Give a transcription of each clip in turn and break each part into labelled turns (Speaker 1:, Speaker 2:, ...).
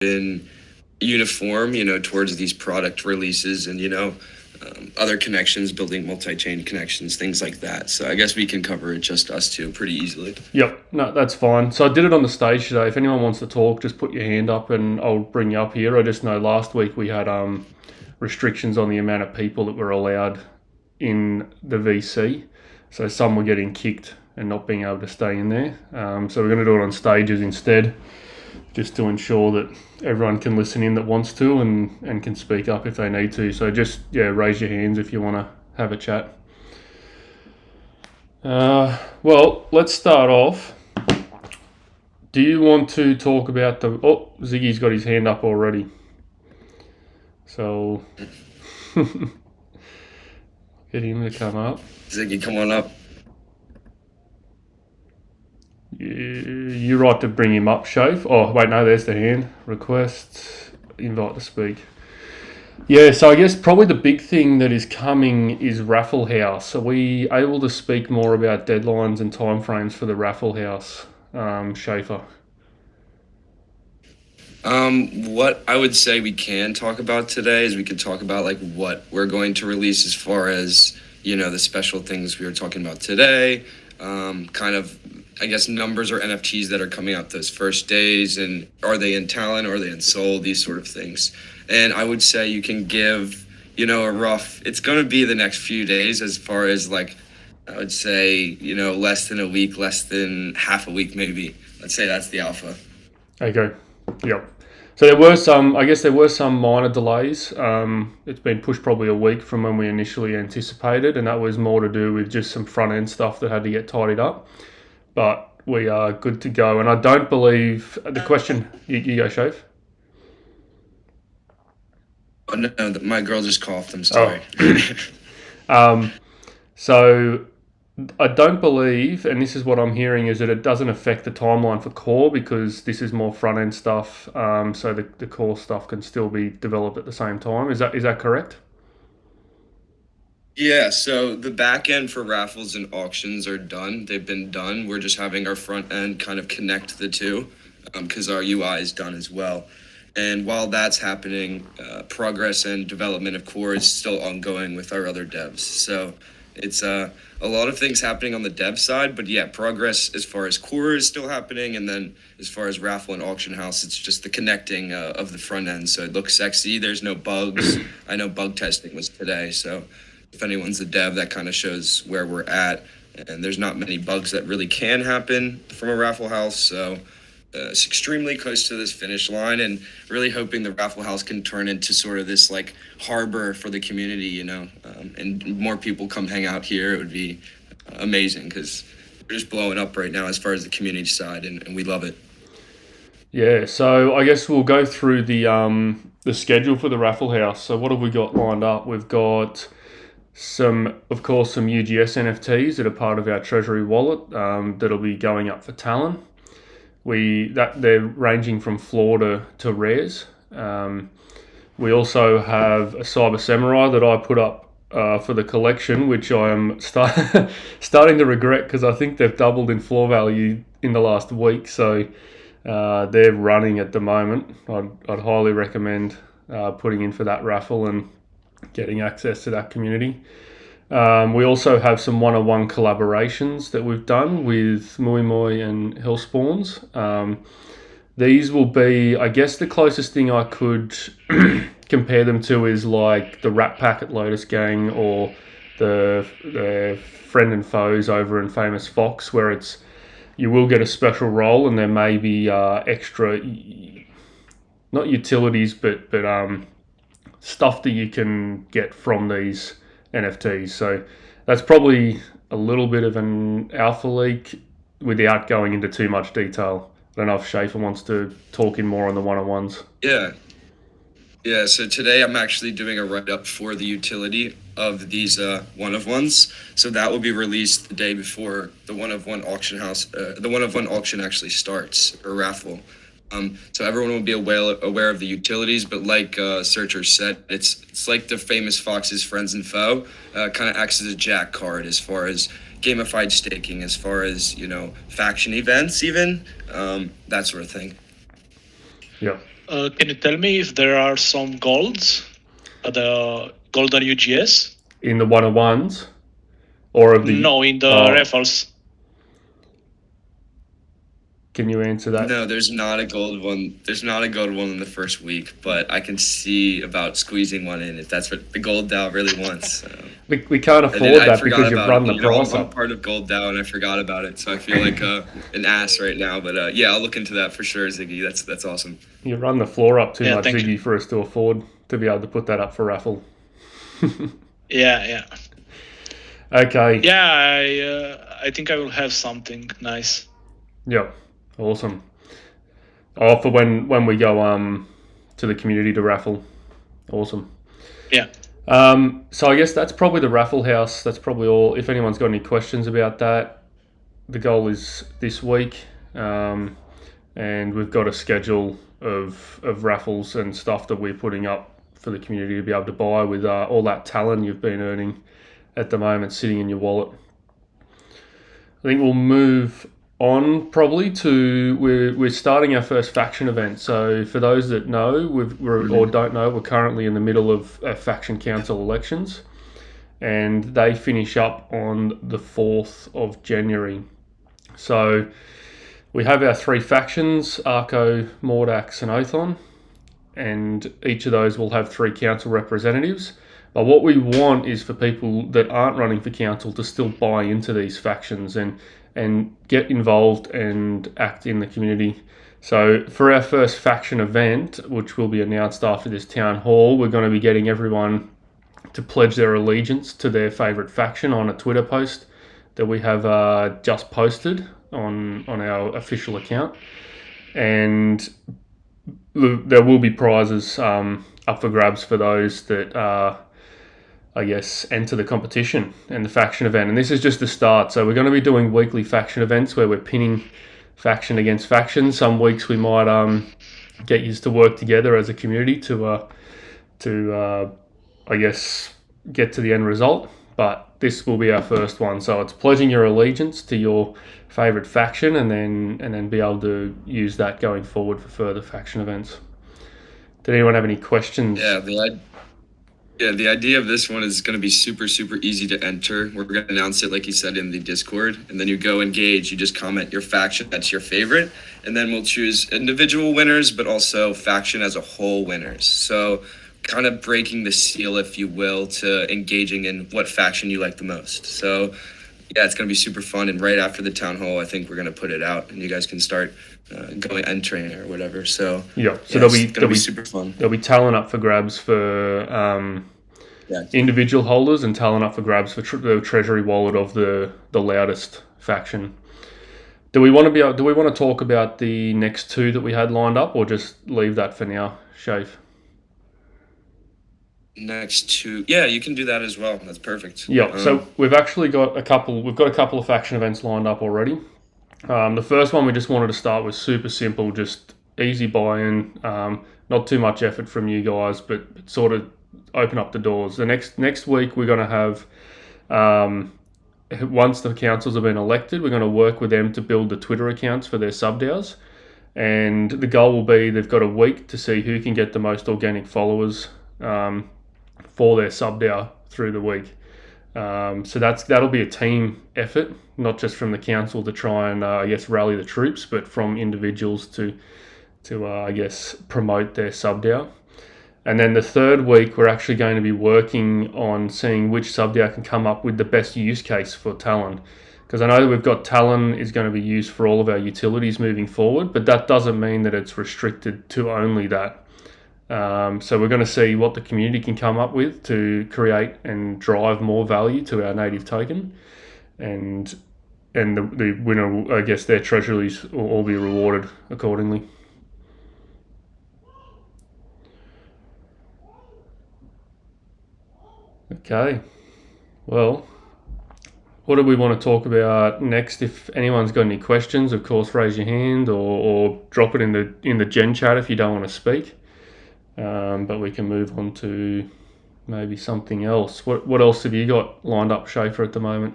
Speaker 1: been uniform, towards these product releases and, other connections, building multi-chain connections, things like that. So I guess we can cover it just us two pretty easily.
Speaker 2: Yep, no, that's fine. So I did it on the stage today. If anyone wants to talk, just put your hand up and I'll bring you up here. I just know last week we had restrictions on the amount of people that were allowed in the VC. So some were getting kicked and not being able to stay in there. So we're going to do it on stages instead, just to ensure that everyone can listen in that wants to and can speak up if they need to. So just, raise your hands if you want to have a chat. Well, let's start off. Do you want to talk about the... Oh, Ziggy's got his hand up already. So, get him to come up.
Speaker 1: Ziggy, come on up.
Speaker 2: You're right to bring him up, Shafe. Oh, wait, no, there's the hand. Request, invite to speak. Yeah, so I guess probably the big thing that is coming is Raffle House. Are we able to speak more about deadlines and timeframes for the Raffle House, Schaefer?
Speaker 1: What I would say we can talk about today is we could talk about like what we're going to release as far as, the special things we were talking about today, kind of, I guess, numbers or NFTs that are coming out those first days, and are they in Talon, are they in Soul, these sort of things. And I would say you can give, a rough, it's going to be the next few days as far as like, I would say, less than a week, less than half a week, maybe. Let's say that's the alpha.
Speaker 2: Okay. Yep. So there were some minor delays. It's been pushed probably a week from when we initially anticipated, and that was more to do with just some front end stuff that had to get tidied up. But we are good to go. And I don't believe the question. You go, Shafe.
Speaker 1: Oh, no, my girl just coughed. I'm sorry.
Speaker 2: So I don't believe, and this is what I'm hearing, is that it doesn't affect the timeline for core because this is more front end stuff. So the core stuff can still be developed at the same time. Is that correct?
Speaker 1: Yeah, so the back end for raffles and auctions are done. They've been done. We're just having our front end kind of connect the two because our UI is done as well. And while that's happening, progress and development of core is still ongoing with our other devs. So it's a lot of things happening on the dev side, but yeah, progress as far as core is still happening. And then as far as raffle and auction house, it's just the connecting of the front end. So it looks sexy. There's no bugs. I know bug testing was today. So if anyone's a dev, that kind of shows where we're at. And there's not many bugs that really can happen from a raffle house. So it's extremely close to this finish line, and really hoping the raffle house can turn into sort of this like harbor for the community, and more people come hang out here. It would be amazing because we're just blowing up right now as far as the community side, and we love it.
Speaker 2: Yeah, so I guess we'll go through the schedule for the raffle house. So what have we got lined up? We've got some UGS NFTs that are part of our treasury wallet that'll be going up for Talon. They're ranging from floor to rares. We also have a Cyber Samurai that I put up for the collection, which I am starting to regret because I think they've doubled in floor value in the last week. So they're running at the moment. I'd highly recommend putting in for that raffle and getting access to that community. We also have some one-on-one collaborations that we've done with Mui Mui and Hellspawns. These will be, I guess, the closest thing I could compare them to is like the Rat Pack at Lotus Gang or the Friend and Foes over in Famous Fox, where you will get a special role and there may be extra, not utilities, but stuff that you can get from these NFTs. So that's probably a little bit of an alpha leak without going into too much detail. I don't know if Schaefer wants to talk in more on the one-on-ones.
Speaker 1: Yeah, so today I'm actually doing a write-up for the utility of these one-of-ones. So that will be released the day before the one-of-one auction house, the one-of-one auction actually starts, or raffle. So everyone will be aware of the utilities, but like Searcher said, it's like the Famous Fox's Friends and Foe, kind of acts as a jack card as far as gamified staking, as far as, faction events even, that sort of thing.
Speaker 2: Yeah.
Speaker 3: Can you tell me if there are some golds, the golden UGS?
Speaker 2: In the 101s or of the.
Speaker 3: No, in the
Speaker 2: Oh,
Speaker 3: raffles.
Speaker 2: can you answer that?
Speaker 1: No, there's not a gold one. There's not a gold one in the first week, but I can see about squeezing one in if that's what the gold DAO really wants.
Speaker 2: We can't afford that because you've run the price
Speaker 1: I'm
Speaker 2: up.
Speaker 1: part of Gold DAO and I forgot about it, so I feel like an ass right now. But yeah, I'll look into that for sure, Ziggy. That's awesome.
Speaker 2: You run the floor up too
Speaker 3: Yeah,
Speaker 2: much,
Speaker 3: thank
Speaker 2: Ziggy,
Speaker 3: you.
Speaker 2: for us to afford to be able to put that up for raffle.
Speaker 3: Yeah.
Speaker 2: Okay.
Speaker 3: Yeah, I think I will have something nice.
Speaker 2: Yep. Awesome. Oh, for when we go to the community to raffle. Awesome.
Speaker 3: Yeah.
Speaker 2: So I guess that's probably the raffle house. That's probably all. If anyone's got any questions about that, the goal is this week, and we've got a schedule of raffles and stuff that we're putting up for the community to be able to buy with all that talent you've been earning at the moment sitting in your wallet. I think we'll move on probably to we're starting our first faction event. So for those that know or don't know, we're currently in the middle of faction council elections, and they finish up on the 4th of January. So we have our 3 factions: Arco, Mordax, and Othon, and each of those will have 3 council representatives. But what we want is for people that aren't running for council to still buy into these factions and get involved and act in the community. So for our first faction event, which will be announced after this town hall, we're going to be getting everyone to pledge their allegiance to their favourite faction on a Twitter post that we have just posted on our official account. And there will be prizes up for grabs for those that enter the competition and the faction event. And this is just the start. So we're going to be doing weekly faction events where we're pinning faction against faction. Some weeks we might get used to work together as a community to get to the end result. But this will be our first one. So it's pledging your allegiance to your favourite faction and then be able to use that going forward for further faction events. Did anyone have any questions?
Speaker 1: Yeah, the idea of this one is going to be super, super easy to enter. We're going to announce it, like you said, in the Discord. And then you go engage. You just comment your faction that's your favorite. And then we'll choose individual winners, but also faction as a whole winners. So kind of breaking the seal, if you will, to engaging in what faction you like the most. So, yeah, it's going to be super fun. And right after the town hall, I think we're going to put it out. And you guys can start entering or whatever. So there'll be super fun.
Speaker 2: There'll be talent up for grabs for individual holders and talent up for grabs for the treasury wallet of the loudest faction. Do we want to talk about the next 2 that we had lined up, or just leave that for now, Shafe?
Speaker 1: Next 2, yeah, you can do that as well. That's perfect.
Speaker 2: Yeah. So we've actually got a couple. We've got a couple of faction events lined up already. The first one we just wanted to start with super simple, just easy buy-in, not too much effort from you guys, but sort of open up the doors. The next week we're going to have, once the councils have been elected, we're going to work with them to build the Twitter accounts for their sub-DAOs, and the goal will be they've got a week to see who can get the most organic followers for their sub-DAO through the week. So that'll be a team effort, not just from the council to try and rally the troops, but from individuals to promote their sub-DAO. And then the third week, we're actually going to be working on seeing which sub-DAO can come up with the best use case for Talon. Because I know that we've got Talon is going to be used for all of our utilities moving forward, but that doesn't mean that it's restricted to only that. So we're going to see what the community can come up with to create and drive more value to our native token, and the winner, I guess, their treasuries will all be rewarded accordingly. Okay, well, what do we want to talk about next? If anyone's got any questions, of course, raise your hand or drop it in the Gen chat if you don't want to speak. But we can move on to maybe something else. What else have you got lined up, Schaefer, at the moment?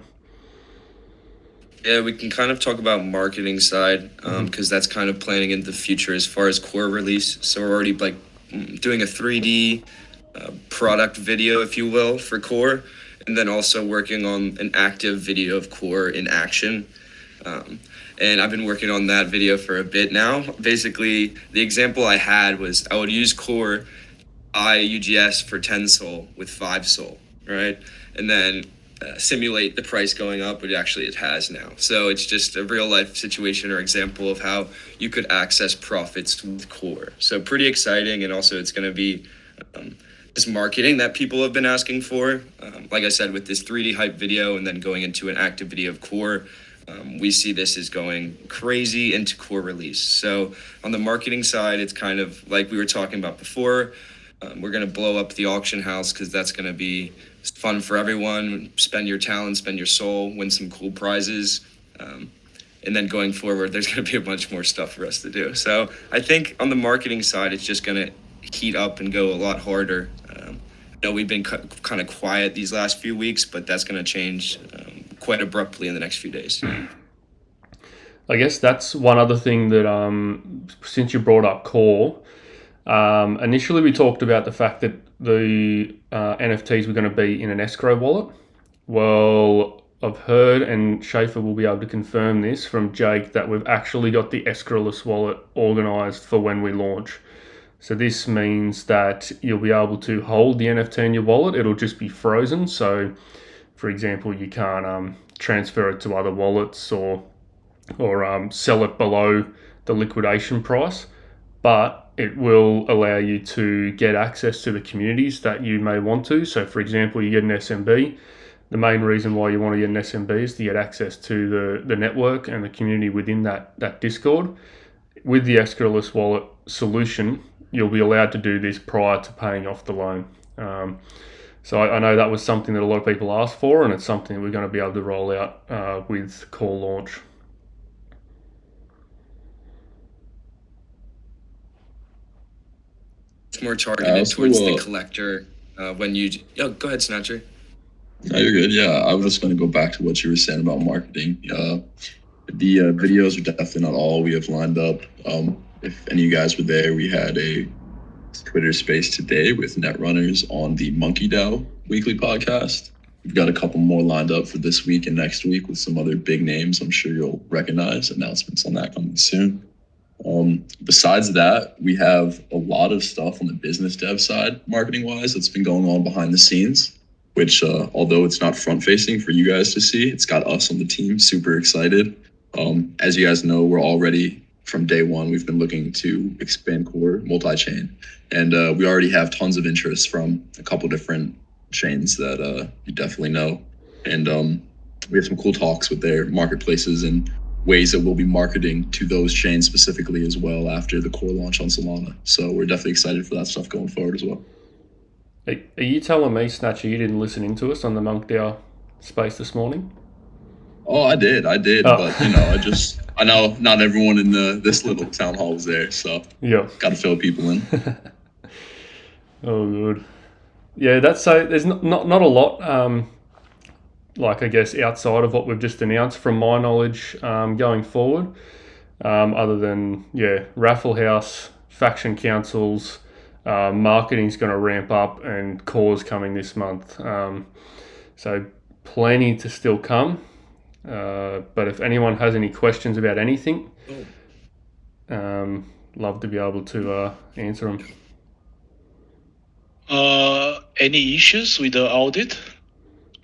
Speaker 1: Yeah, we can kind of talk about marketing side because that's kind of planning into the future as far as core release. So we're already like doing a 3D product video, if you will, for core, and then also working on an active video of core in action. Um, and I've been working on that video for a bit now. Basically, the example I had was I would use core UGS for 10 sol with 5 sol, right? And then simulate the price going up, but actually it has now. So it's just a real life situation or example of how you could access profits with core. So pretty exciting. And also it's going to be this marketing that people have been asking for. Like I said, with this 3D hype video and then going into an active video of core, we see this as going crazy into core release. So on the marketing side, it's kind of like we were talking about before. We're going to blow up the auction house because that's going to be fun for everyone. Spend your talent, spend your soul, win some cool prizes. And then going forward, there's going to be a bunch more stuff for us to do. So I think on the marketing side, it's just going to heat up and go a lot harder. I know we've been kind of quiet these last few weeks, but that's going to change quite abruptly in the next few days.
Speaker 2: I guess that's one other thing that, since you brought up core, initially we talked about the fact that the NFTs were going to be in an escrow wallet. Well, I've heard, and Schaefer will be able to confirm this from Jake, that we've actually got the escrowless wallet organised for when we launch. So this means that you'll be able to hold the NFT in your wallet. It'll just be frozen. So, for example, you can't transfer it to other wallets or sell it below the liquidation price, but it will allow you to get access to the communities that you may want to. So, for example, you get an SMB. The main reason why you want to get an SMB is to get access to the network and the community within that Discord. With the escrowless wallet solution, you'll be allowed to do this prior to paying off the loan. So I know that was something that a lot of people asked for, and it's something that we're going to be able to roll out with core launch.
Speaker 1: It's more targeted towards the collector. When you, go ahead, Snatcher.
Speaker 4: No, you're good. Yeah, I was just going to go back to what you were saying about marketing. The videos are definitely not all we have lined up. If any of you guys were there, we had a Twitter space today with Netrunners on the Monkey DAO weekly podcast. We've got a couple more lined up for this week and next week with some other big names I'm sure you'll recognize. Announcements on that coming soon. Besides that, we have a lot of stuff on the business dev side, marketing wise, that's been going on behind the scenes, which although it's not front facing for you guys to see, it's got us on the team super excited. As you guys know, we're already from day one, we've been looking to expand core multi-chain, and we already have tons of interest from a couple different chains that you definitely know. And we have some cool talks with their marketplaces and ways that we'll be marketing to those chains specifically as well after the core launch on Solana. So we're definitely excited for that stuff going forward as well.
Speaker 2: Are you telling me, Snatcher, you didn't listen into us on the Monk DAO space this morning?
Speaker 4: Oh, I did, but I know not everyone in this little town hall was there, so
Speaker 2: yeah,
Speaker 4: got to fill people in.
Speaker 2: Oh, good. Yeah, there's not a lot, like I guess outside of what we've just announced from my knowledge, going forward, other than raffle house, faction councils, marketing's going to ramp up, and core's coming this month. So plenty to still come. But if anyone has any questions about anything, love to be able to answer them.
Speaker 3: Any issues with the audit,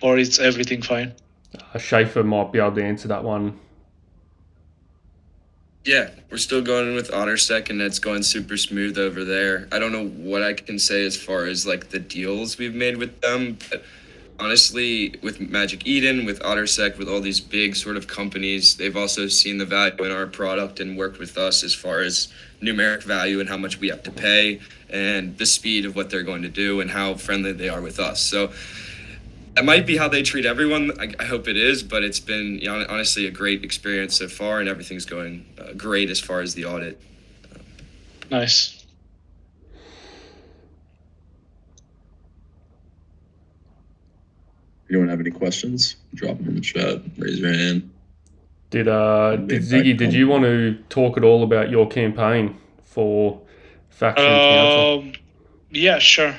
Speaker 3: or is everything fine?
Speaker 2: Schaefer might be able to answer that one.
Speaker 1: Yeah, we're still going with OtterSec, and it's going super smooth over there. I don't know what I can say as far as like the deals we've made with them, but honestly, with Magic Eden, with OtterSec, with all these big sort of companies, they've also seen the value in our product and worked with us as far as numeric value and how much we have to pay and the speed of what they're going to do and how friendly they are with us. So that might be how they treat everyone. I hope it is, but it's been honestly a great experience so far, and everything's going great as far as the audit.
Speaker 3: Nice.
Speaker 4: If you don't have any questions, drop them in the chat, raise your hand.
Speaker 2: Did
Speaker 4: Way
Speaker 2: Ziggy?
Speaker 4: back
Speaker 2: Did you want
Speaker 4: home.
Speaker 2: to talk at all about your campaign for Faction Council?
Speaker 3: Yeah, sure.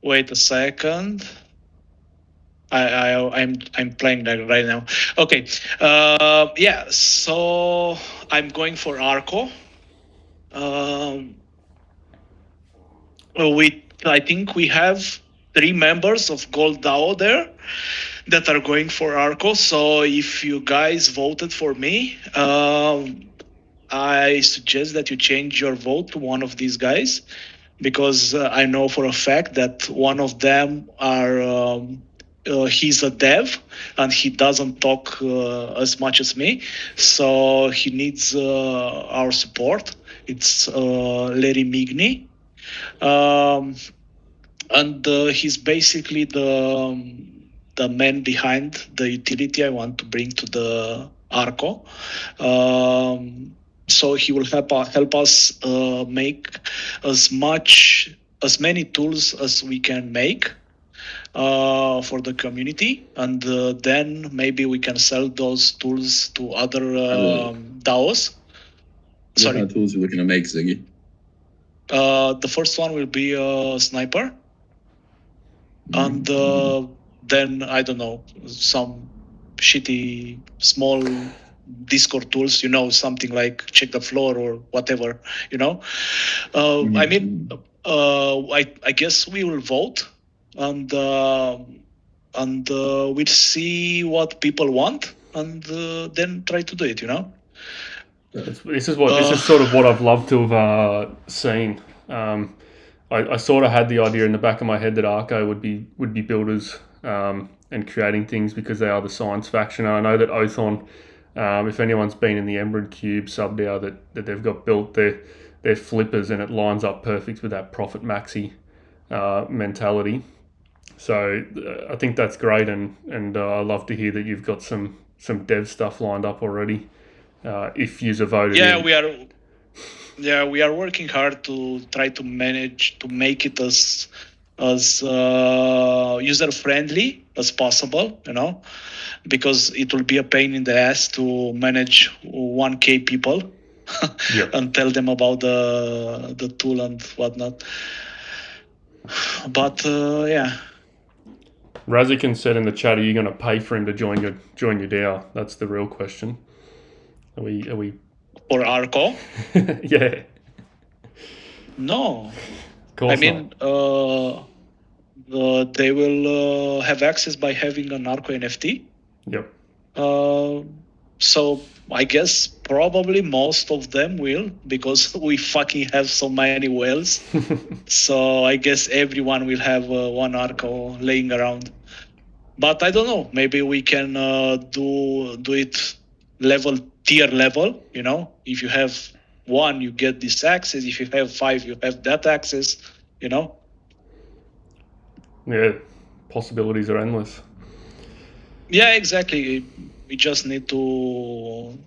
Speaker 3: Wait a second. I'm playing that right now. Okay. Yeah. So I'm going for Arco. I think we have 3 members of Gold DAO there that are going for Arco. So if you guys voted for me, I suggest that you change your vote to one of these guys, because I know for a fact that one of them he's a dev and he doesn't talk as much as me, so he needs our support. It's Larry Migny, um, and he's basically the man behind the utility I want to bring to the Arco. So he will help us make as many tools as we can make for the community, and then maybe we can sell those tools to other DAOs.
Speaker 4: What kind of tools are you looking to make, Ziggy?
Speaker 3: The first one will be a sniper, and
Speaker 4: Mhm.
Speaker 3: then I don't know, some shitty small Discord tools, something like check the floor or whatever, you know. I mean, I guess we will vote, and we'll see what people want, and then try to do it,
Speaker 2: This is sort of what I've loved to have seen. I sort of had the idea in the back of my head that Arco would be builders and creating things because they are the science faction. And I know that Othon, if anyone's been in the Emerald Cube sub now, that they've got built their flippers, and it lines up perfect with that profit maxi mentality. So I think that's great, and I love to hear that you've got some dev stuff lined up already. If you're voted
Speaker 3: yeah,
Speaker 2: in.
Speaker 3: we are working hard to try to manage to make it as user friendly as possible, because it will be a pain in the ass to manage 1K people
Speaker 2: Yep.
Speaker 3: and tell them about the tool and whatnot. But yeah.
Speaker 2: Razikin said in the chat, "Are you going to pay for him to join your DAO?" That's the real question. Are we?
Speaker 3: For Arco?
Speaker 2: Yeah.
Speaker 3: No.
Speaker 2: Of course
Speaker 3: I mean,
Speaker 2: not.
Speaker 3: they will have access by having an Arco NFT.
Speaker 2: Yep.
Speaker 3: So I guess probably most of them will, because we fucking have so many whales. So I guess everyone will have one Arco laying around. But I don't know. Maybe we can do it tier level. If you have 1, you get this access. If you have 5, you have that access.
Speaker 2: Yeah. Possibilities are endless.
Speaker 3: Yeah, exactly. We just need to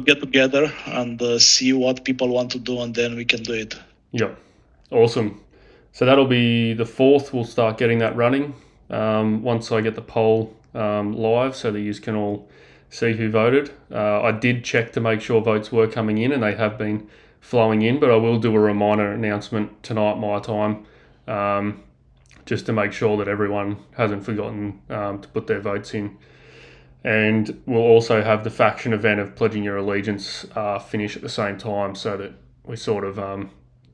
Speaker 3: get together and see what people want to do, and then we can do it.
Speaker 2: Yep. Awesome. So that'll be the 4th. We'll start getting that running once I get the poll live, so that you can all see who voted. I did check to make sure votes were coming in, and they have been flowing in, but I will do a reminder announcement tonight my time, just to make sure that everyone hasn't forgotten to put their votes in. And we'll also have the faction event of pledging your allegiance finish at the same time, so that we sort of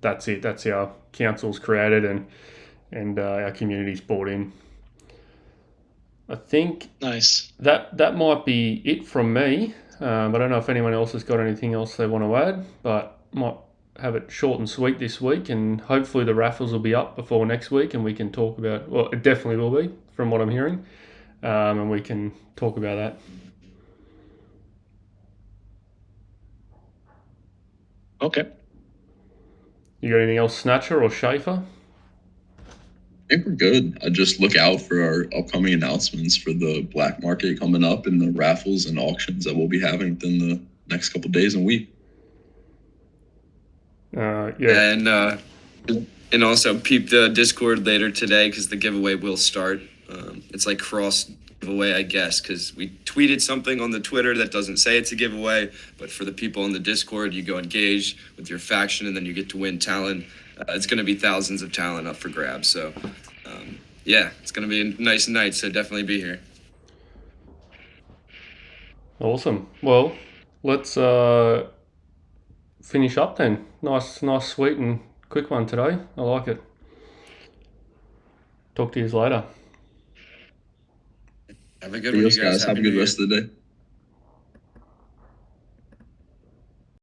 Speaker 2: that's it. That's our council's created, and our community's bought in. I think
Speaker 3: Nice.
Speaker 2: that might be it from me. I don't know if anyone else has got anything else they want to add, but might have it short and sweet this week, and hopefully the raffles will be up before next week, and we can talk about. Well, it definitely will be, from what I'm hearing, and we can talk about that.
Speaker 3: Okay.
Speaker 2: You got anything else, Snatcher or Schaefer?
Speaker 4: I think we're good. I just look out for our upcoming announcements for the black market coming up and the raffles and auctions that we'll be having within the next couple of days and week.
Speaker 2: Yeah.
Speaker 1: And also peep the Discord later today, because the giveaway will start. It's like cross giveaway giveaway, I guess, because we tweeted something on the Twitter that doesn't say it's a giveaway, but for the people on the Discord, you go engage with your faction, and then you get to win talent. It's going to be thousands of talent up for grabs. So, yeah, it's going to be a nice night. So definitely be here.
Speaker 2: Awesome. Well, let's finish up then. Nice, sweet and quick one today. I like it. Talk to you later.
Speaker 1: Have a good one,
Speaker 4: Adios,
Speaker 1: you guys.
Speaker 4: guys. Have a
Speaker 1: Happy
Speaker 4: good
Speaker 1: New Year.
Speaker 4: rest of the day.